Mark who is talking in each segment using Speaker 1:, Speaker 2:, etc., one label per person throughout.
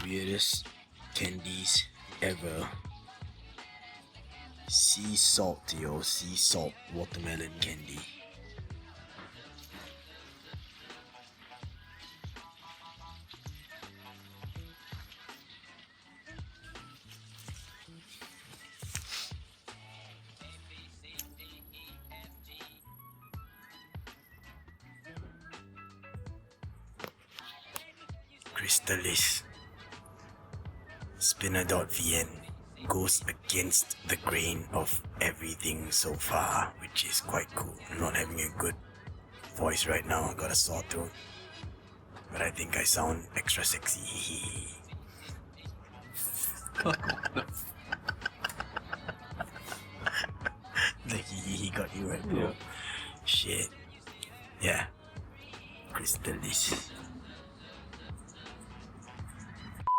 Speaker 1: Weirdest candies ever. Sea salt, yo. Sea salt watermelon candy. Crystalis Spinner.VN goes against the grain of everything so far, which is quite cool. I'm not having a good voice right now, I got a sore throat, but I think I sound extra sexy. The he got you right, bro. Yeah. Shit. Yeah. Crystalis.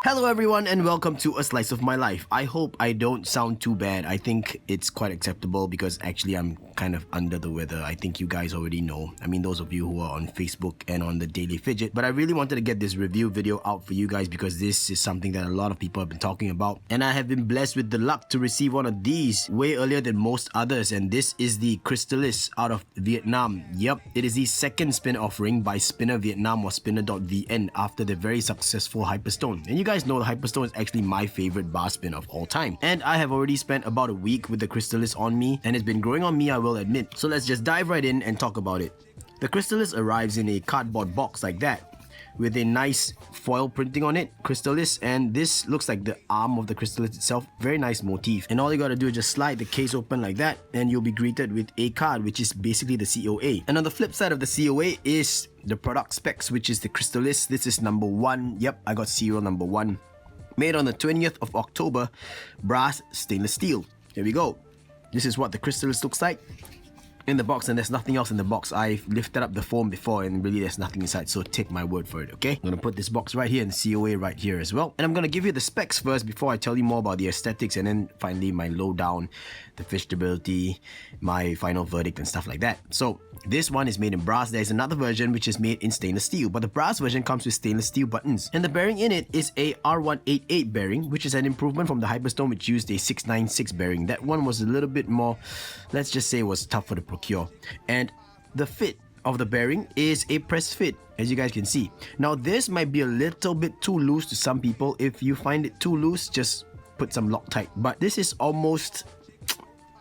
Speaker 1: Hello everyone and welcome to A Slice of My Life. I hope I don't sound too bad. I think it's quite acceptable because actually I'm kind of under the weather. I think you guys already know. I mean, those of you who are on Facebook and on the Daily Fidget. But I really wanted to get this review video out for you guys because this is something that a lot of people have been talking about. And I have been blessed with the luck to receive one of these way earlier than most others. And this is the Crystalis out of Vietnam. Yep, it is the second spin offering by Spinner Vietnam or Spinner.VN after the very successful Hyperstone. And you guys know the Hyperstone is actually my favorite bar spin of all time. And I have already spent about a week with the Crystalis on me and it's been growing on me, I will admit. So let's just dive right in and talk about it. The Crystalis arrives in a cardboard box like that with a nice foil printing on it, Crystalis, and this looks like the arm of the Crystalis itself. Very nice motif. And all you gotta do is just slide the case open like that and you'll be greeted with a card, which is basically the COA. And on the flip side of the COA is the product specs, which is the Crystalis. This is number 1. Yep, I got serial number 1. Made on the 20th of October, brass stainless steel. Here we go. This is what the Crystalis looks like in the box, and there's nothing else in the box. I've lifted up the foam before and really there's nothing inside, so take my word for it, okay? I'm gonna put this box right here and COA right here as well. And I'm gonna give you the specs first before I tell you more about the aesthetics, and then finally my lowdown, the fishability, my final verdict and stuff like that. So this one is made in brass. There's another version which is made in stainless steel, but the brass version comes with stainless steel buttons. And the bearing in it is a R188 bearing, which is an improvement from the Hyperstone, which used a 696 bearing. That one was a little bit more, let's just say, was tougher to procure. And the fit of the bearing is a press fit, as you guys can see. Now this might be a little bit too loose to some people. If you find it too loose, just put some Loctite. But this is almost,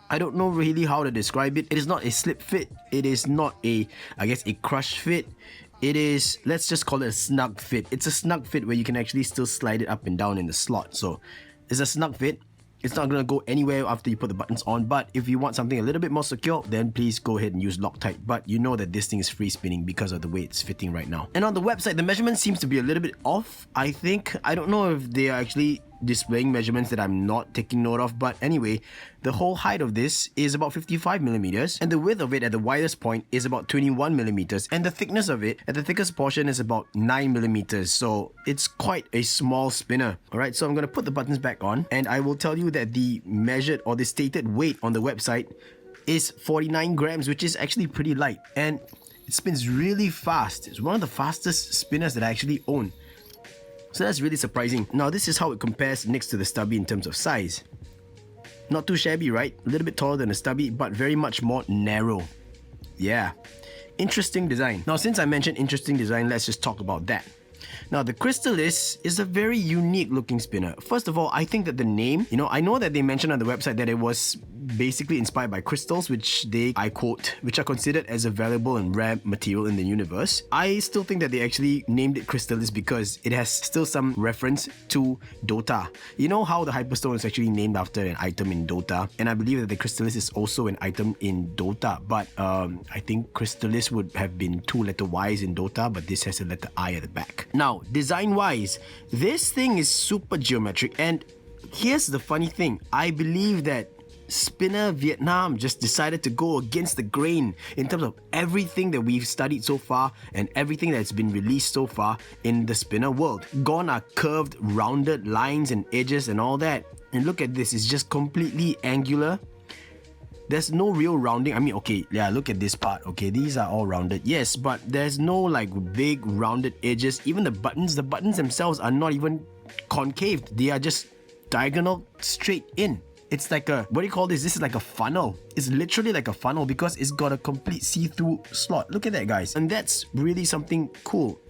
Speaker 1: I don't know really how to describe it. It is not a slip fit. It is not a, I guess, a crush fit. It is, let's just call it a snug fit. It's a snug fit where you can actually still slide it up and down in the slot. So it's a snug fit. It's not going to go anywhere after you put the buttons on, but if you want something a little bit more secure, then please go ahead and use Loctite. But you know that this thing is free spinning because of the way it's fitting right now. And on the website, the measurement seems to be a little bit off, I think. I don't know if they are actually displaying measurements that I'm not taking note of, but anyway, the whole height of this is about 55 millimeters, and the width of it at the widest point is about 21 millimeters, and the thickness of it at the thickest portion is about 9 millimeters. So it's quite a small spinner. Alright, so I'm going to put the buttons back on, and I will tell you that the measured or the stated weight on the website is 49 grams, which is actually pretty light, and it spins really fast. It's one of the fastest spinners that I actually own. So that's really surprising. Now this is how it compares next to the Stubby in terms of size. Not too shabby, right? A little bit taller than the Stubby, but very much more narrow. Yeah. Interesting design. Now since I mentioned interesting design, let's just talk about that. Now the Crystalis is a very unique looking spinner. First of all, I think that the name, I know that they mentioned on the website that it was basically inspired by crystals, which I quote, which are considered as a valuable and rare material in the universe. I still think that they actually named it Crystalis because it has still some reference to Dota. You know how the Hyperstone is actually named after an item in Dota, and I believe that the Crystalis is also an item in Dota, but I think Crystalis would have been 2 letter Y's in Dota, but this has a letter I at the back. Now, design-wise, this thing is super geometric, and here's the funny thing. I believe that Spinner Vietnam just decided to go against the grain in terms of everything that we've studied so far and everything that's been released so far in the spinner world. Gone are curved, rounded lines and edges and all that. And look at this, it's just completely angular. There's no real rounding. I mean, okay, yeah, look at this part. Okay, these are all rounded, yes, but there's no like big rounded edges. Even the buttons themselves are not even concaved. They are just diagonal straight in. It's like a, what do you call this? This is like a funnel. It's literally like a funnel because it's got a complete see-through slot. Look at that, guys. And that's really something cool.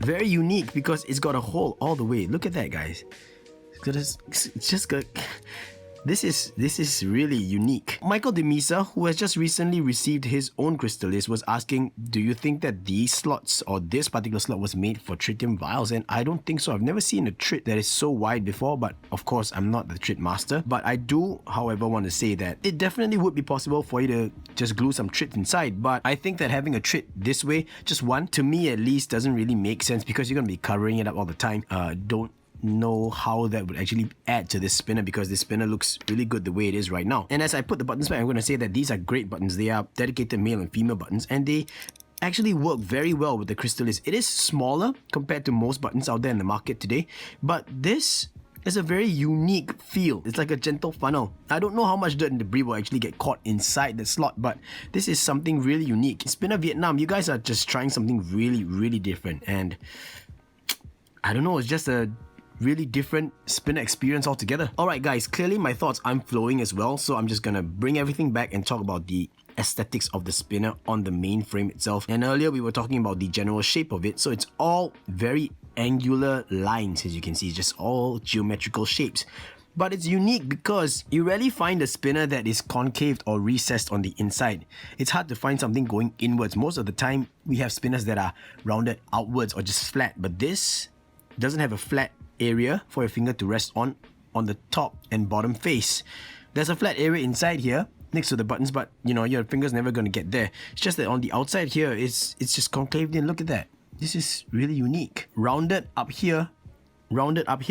Speaker 1: Very unique because it's got a hole all the way. Look at that, guys. It's just got... This is really unique. Michael Demisa, who has just recently received his own Crystalis, was asking, do you think that these slots or this particular slot was made for tritium vials? And I don't think so. I've never seen a trit that is so wide before, but of course I'm not the trit master. But I do, however, want to say that it definitely would be possible for you to just glue some trit inside. But I think that having a trit this way, just one, to me at least, doesn't really make sense because you're going to be covering it up all the time. Don't know how that would actually add to this spinner because this spinner looks really good the way it is right now. And as I put the buttons back, I'm going to say that these are great buttons. They are dedicated male and female buttons and they actually work very well with the Crystalis. It is smaller compared to most buttons out there in the market today, but this is a very unique feel. It's like a gentle funnel. I don't know how much dirt and debris will actually get caught inside the slot, but this is something really unique. Spinner Vietnam, you guys are just trying something really, really different. And I don't know, it's just a really different spinner experience altogether. Alright guys, clearly my thoughts aren't flowing as well, so I'm just gonna bring everything back and talk about the aesthetics of the spinner on the main frame itself. And earlier we were talking about the general shape of it, so it's all very angular lines, as you can see, just all geometrical shapes. But it's unique because you rarely find a spinner that is concaved or recessed on the inside. It's hard to find something going inwards. Most of the time we have spinners that are rounded outwards or just flat, but this doesn't have a flat area for your finger to rest on the top and bottom face. There's a flat area inside here next to the buttons, but you know, your finger's never going to get there. It's just that on the outside here, it's just concaved in. Look at that. This is really unique. Rounded up here,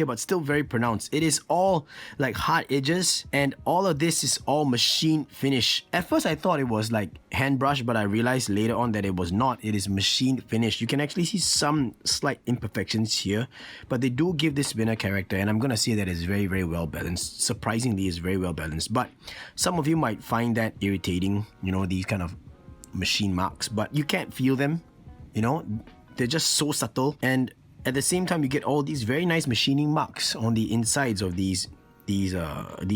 Speaker 1: but still very pronounced. It is all like hard edges and all of this is all machine finish. At first I thought it was like hand brush, but I realized later on that it was not. It is machine finish. You can actually see some slight imperfections here, but they do give this spinner character, and I'm gonna say that it's very, very well balanced. Surprisingly, it's very well balanced, but some of you might find that irritating, you know, these kind of machine marks, but you can't feel them, you know, they're just so subtle. And at the same time, you get all these very nice machining marks on the insides of these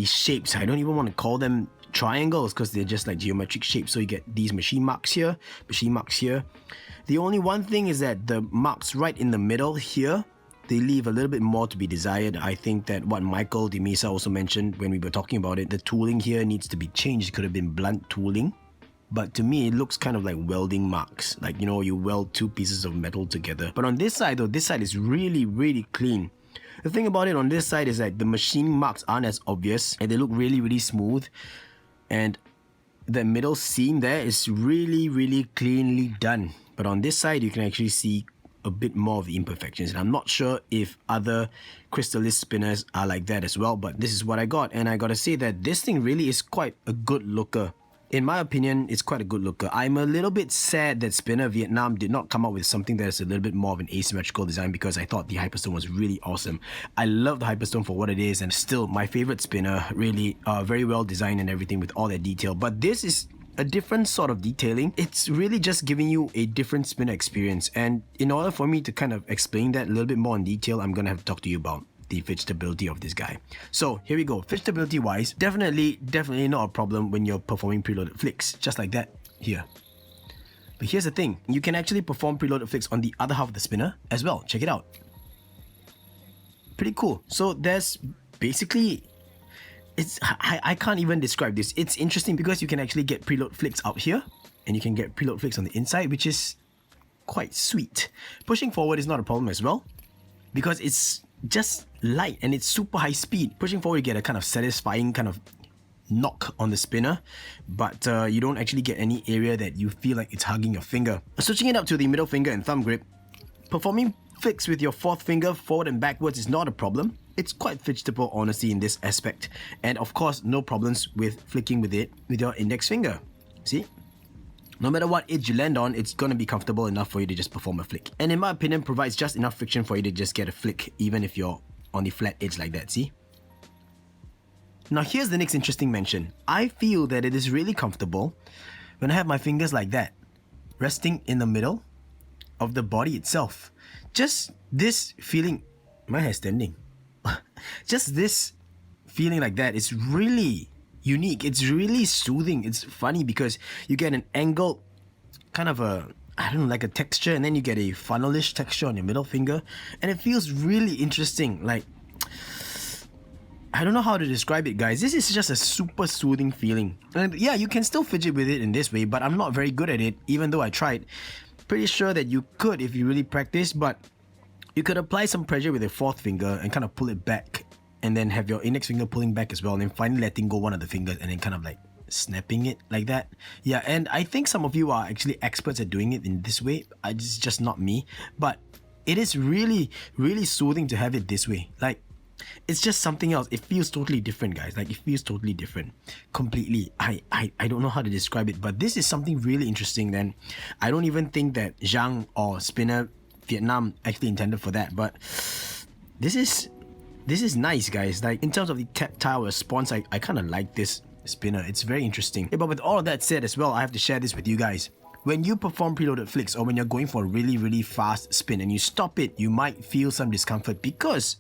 Speaker 1: shapes. I don't even want to call them triangles because they're just like geometric shapes. So you get these machine marks here, machine marks here. The only one thing is that the marks right in the middle here, they leave a little bit more to be desired. I think that what Michael Demisa also mentioned when we were talking about it, the tooling here needs to be changed. It could have been blunt tooling. But to me, it looks kind of like welding marks. Like, you know, you weld two pieces of metal together. But on this side though, this side is really, really clean. The thing about it on this side is that the machine marks aren't as obvious and they look really, really smooth. And the middle seam there is really, really cleanly done. But on this side, you can actually see a bit more of the imperfections. And I'm not sure if other Crystalis spinners are like that as well, but this is what I got. And I gotta say that this thing really is quite a good looker. In my opinion, it's quite a good looker. I'm a little bit sad that Spinner Vietnam did not come up with something that is a little bit more of an asymmetrical design because I thought the Hyperstone was really awesome. I love the Hyperstone for what it is and still my favorite spinner, really very well designed and everything with all that detail. But this is a different sort of detailing. It's really just giving you a different spinner experience. And in order for me to kind of explain that a little bit more in detail, I'm going to have to talk to you about the fidgetability of this guy. So here we go. Fidgetability wise, definitely not a problem when you're performing preloaded flicks, just like that here. But here's the thing, you can actually perform preloaded flicks on the other half of the spinner as well. Check it out. Pretty cool. So there's basically, I can't even describe this. It's interesting because you can actually get preload flicks out here and you can get preload flicks on the inside, which is quite sweet. Pushing forward is not a problem as well because it's just light and it's super high speed. Pushing forward, you get a kind of satisfying kind of knock on the spinner, but you don't actually get any area that you feel like it's hugging your finger. Switching it up to the middle finger and thumb grip, performing flicks with your fourth finger forward and backwards is not a problem. it's quite fidgetable honestly in this aspect. And of course, no problems with flicking with it with your index finger. See? No matter what edge you land on, it's gonna be comfortable enough for you to just perform a flick. And in my opinion, provides just enough friction for you to just get a flick, even if you're on the flat edge like that, see? Now here's the next interesting mention. I feel that it is really comfortable when I have my fingers like that, resting in the middle of the body itself. Just this feeling, my hair's standing. Just this feeling like that is really unique. It's really soothing. It's funny because you get an angled kind of a, I don't know, like a texture, and then you get a funnelish texture on your middle finger, and it feels really interesting. Like, I don't know how to describe it, guys. This is just a super soothing feeling. And yeah, you can still fidget with it in this way, but I'm not very good at it, even though I tried. Pretty sure that you could if you really practice, but you could apply some pressure with your fourth finger and kind of pull it back, and then have your index finger pulling back as well, and then finally letting go one of the fingers and then kind of like snapping it like that. Yeah, and I think some of you are actually experts at doing it in this way. It's just not me, but it is really, really soothing to have it this way. Like, it's just something else. It feels totally different, guys. Like, it feels totally different completely. I don't know how to describe it, but this is something really interesting. Then I don't even think that Zhang or Spinner Vietnam actually intended for that, but this is nice, guys. Like, in terms of the tactile response, I kind of like this spinner. It's very interesting. Yeah, but with all of that said as well, I have to share this with you guys. When you perform preloaded flicks, or when you're going for a really, really fast spin and you stop it, you might feel some discomfort because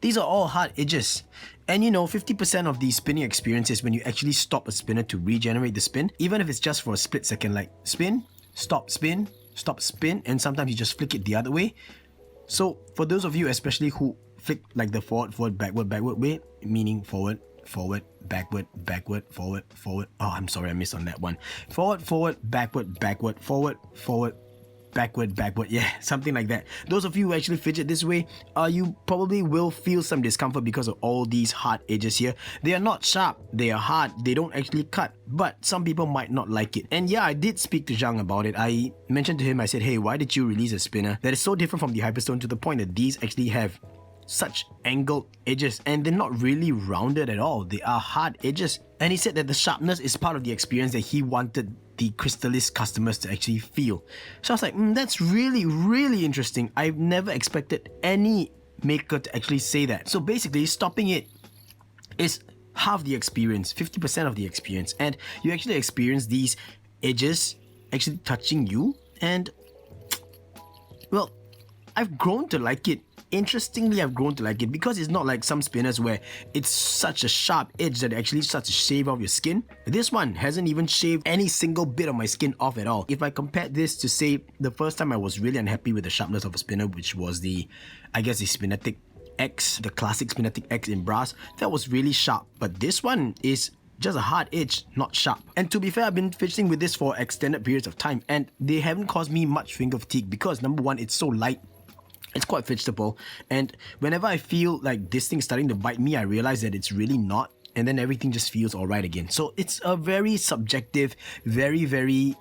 Speaker 1: these are all hard edges. And you know, 50% of the spinning experience is when you actually stop a spinner to regenerate the spin, even if it's just for a split second, like spin, stop, spin, and sometimes you just flick it the other way. So for those of you especially who flick like the forward, backward way, meaning forward, backward, forward. Oh, I'm sorry, I missed on that one. Forward, backward, forward, backward. Yeah, something like that. Those of you who actually fidget this way, you probably will feel some discomfort because of all these hard edges here. They are not sharp, they are hard, they don't actually cut, but some people might not like it. And yeah, I did speak to Zhang about it. I mentioned to him, I said, hey, why did you release a spinner that is so different from the Hyperstone to the point that these actually have such angled edges and they're not really rounded at all. They are hard edges. And he said that the sharpness is part of the experience that he wanted the Crystalis customers to actually feel. So I was like, that's really, really interesting. I've never expected any maker to actually say that. So basically, stopping it is half the experience, 50% of the experience, and you actually experience these edges actually touching you. And well, I've grown to like it. Interestingly, I've grown to like it because it's not like some spinners where it's such a sharp edge that it actually starts to shave off your skin. This one hasn't even shaved any single bit of my skin off at all. If I compare this to, say, the first time I was really unhappy with the sharpness of a spinner, which was the, I guess, the Spinnetic X, the classic Spinnetic X in brass, that was really sharp. But this one is just a hard edge, not sharp. And to be fair, I've been fidgeting with this for extended periods of time and they haven't caused me much finger fatigue because number one, it's so light. It's quite fidgetable, and whenever I feel like this thing's starting to bite me, I realize that it's really not, and then everything just feels alright again. So it's a very subjective, very, very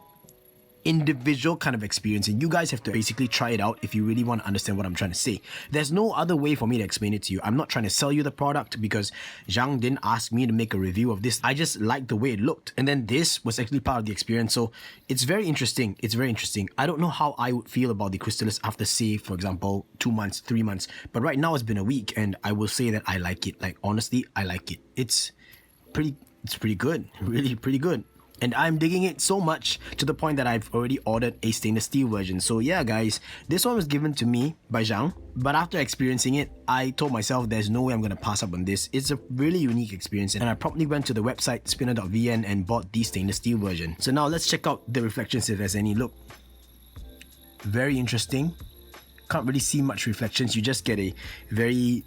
Speaker 1: individual kind of experience, and you guys have to basically try it out if you really want to understand what I'm trying to say. There's no other way for me to explain it to you. I'm not trying to sell you the product because Zhang didn't ask me to make a review of this. I just liked the way it looked, and then this was actually part of the experience. So it's very interesting. It's very interesting. I don't know how I would feel about the Crystalis after, say, for example, 2 months, 3 months, but right now it's been a week and I will say that I like it. Like, honestly, I like it. It's pretty good, really pretty good. And I'm digging it so much to the point that I've already ordered a stainless steel version. So yeah, guys, this one was given to me by Zhang, but after experiencing it, I told myself there's no way I'm going to pass up on this. It's a really unique experience, and I promptly went to the website Spinner.VN and bought the stainless steel version. So now let's check out the reflections if there's any. Look, very interesting. Can't really see much reflections. You just get a very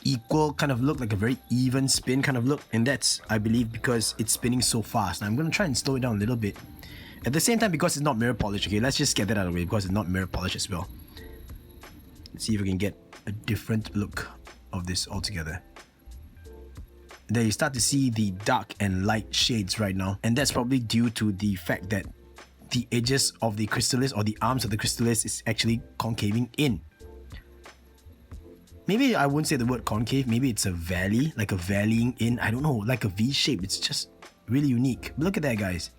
Speaker 1: equal kind of look, like a very even spin kind of look, and that's, I believe, because it's spinning so fast. Now I'm going to try and slow it down a little bit at the same time because it's not mirror polish. Okay, let's just get that out of the way because it's not mirror polish as well. Let's see if we can get a different look of this altogether. There you start to see the dark and light shades right now, and that's probably due to the fact that the edges of the Crystalis, or the arms of the Crystalis, is actually concaving in. maybe I wouldn't say the word concave, maybe it's a valley, like a valleying in, I don't know, like a V shape. It's just really unique. Look at that, guys.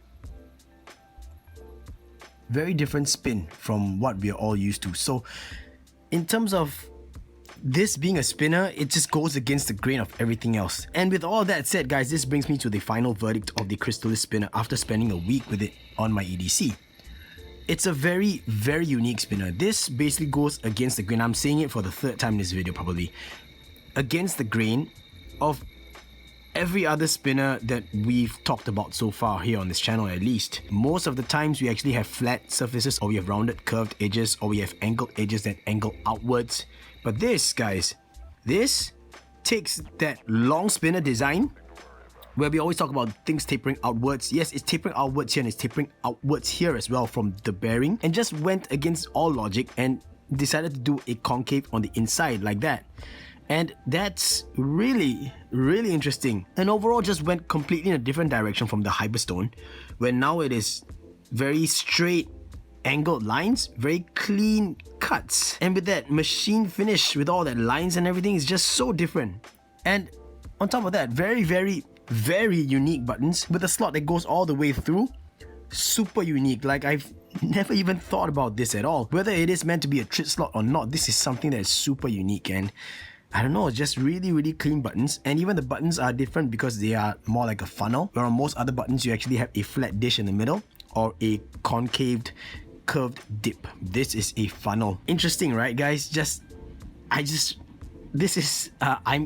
Speaker 1: Very different spin from what we're all used to. So in terms of this being a spinner, it just goes against the grain of everything else. And with all that said, guys, this brings me to the final verdict of the Crystalis Spinner after spending a week with it on my EDC. It's a very, very unique spinner. This basically goes against the grain. I'm saying it for the third time in this video probably. Against the grain of every other spinner that we've talked about so far here on this channel at least. Most of the times we actually have flat surfaces, or we have rounded curved edges, or we have angled edges that angle outwards. But this, guys, this takes that long spinner design where we always talk about things tapering outwards. Yes, it's tapering outwards here and it's tapering outwards here as well from the bearing, and just went against all logic and decided to do a concave on the inside like that. And that's really, really interesting. And overall just went completely in a different direction from the Hyperstone, where now it is very straight angled lines, very clean cuts. And with that machine finish, with all that lines and everything, is just so different. And on top of that, very, very, very unique buttons with a slot that goes all the way through. Super unique. Like, I've never even thought about this at all. Whether it is meant to be a trit slot or not, this is something that is super unique. And I don't know, just really, really clean buttons. And even the buttons are different because they are more like a funnel, where on most other buttons you actually have a flat dish in the middle or a concaved curved dip. This is a funnel. Interesting, right, guys? I'm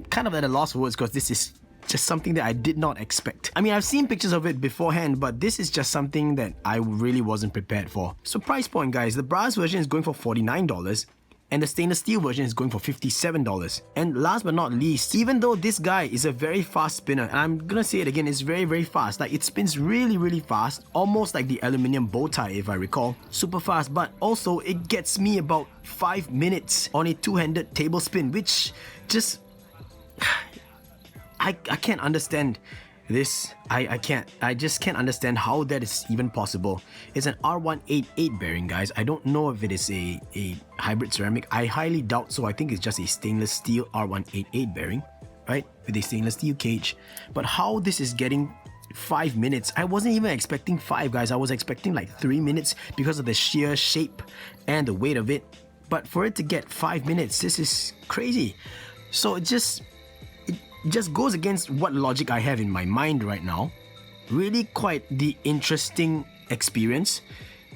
Speaker 1: kind of at a loss for words because this is just something that I did not expect. I mean, I've seen pictures of it beforehand, but this is just something that I really wasn't prepared for. So price point, guys, the brass version is going for $49 and the stainless steel version is going for $57. And last but not least, even though this guy is a very fast spinner, and I'm gonna say it again, it's very, very fast. Like, it spins really, really fast, almost like the aluminium bow tie if I recall. Super fast, but also it gets me about 5 minutes on a two-handed table spin, which just I can't understand this. I just can't understand how that is even possible. It's an R188 bearing, guys. I don't know if it is a hybrid ceramic. I highly doubt so. I think it's just a stainless steel R188 bearing, right? With a stainless steel cage. But how this is getting 5 minutes, I wasn't even expecting 5, guys. I was expecting like 3 minutes because of the sheer shape and the weight of it. But for it to get 5 minutes, this is crazy. So it just goes against what logic I have in my mind right now. Really quite the interesting experience.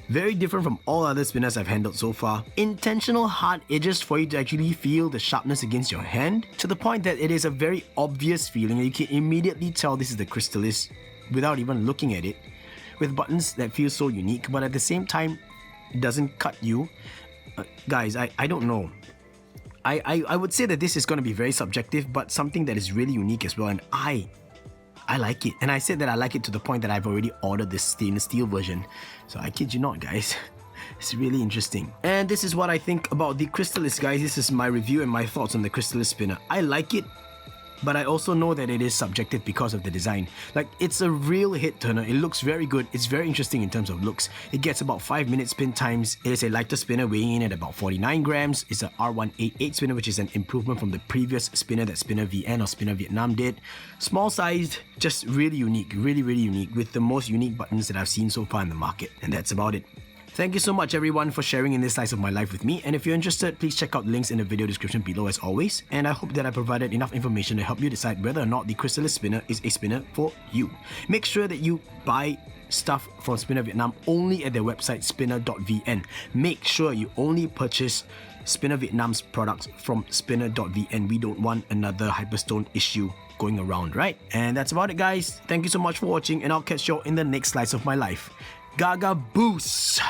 Speaker 1: Very different from all other spinners I've handled so far. Intentional hard edges for you to actually feel the sharpness against your hand, to the point that it is a very obvious feeling and you can immediately tell this is the Crystalis without even looking at it, with buttons that feel so unique, but at the same time it doesn't cut you. Guys, I don't know. I would say that this is going to be very subjective, but something that is really unique as well, and I like it. And I said that I like it to the point that I've already ordered this stainless steel version. So I kid you not, guys. It's really interesting. And this is what I think about the Crystalis, guys. This is my review and my thoughts on the Crystalis Spinner. I like it, but I also know that it is subjective because of the design. Like, it's a real hit turner. It looks very good. It's very interesting in terms of looks. It gets about 5 minute spin times. It is a lighter spinner weighing in at about 49 grams. It's a R188 spinner, which is an improvement from the previous spinner that Spinner.VN or Spinner Vietnam did. Small sized, just really unique, really, really unique, with the most unique buttons that I've seen so far in the market. And that's about it. Thank you so much everyone for sharing in this slice of my life with me, and if you're interested, please check out links in the video description below as always, and I hope that I provided enough information to help you decide whether or not the Crystalis Spinner is a spinner for you. Make sure that you buy stuff from Spinner Vietnam only at their website Spinner.VN. Make sure you only purchase Spinner Vietnam's products from Spinner.VN. We don't want another Hyperstone issue going around, right? And that's about it, guys. Thank you so much for watching, and I'll catch you all in the next slice of my life. Gaga Boost!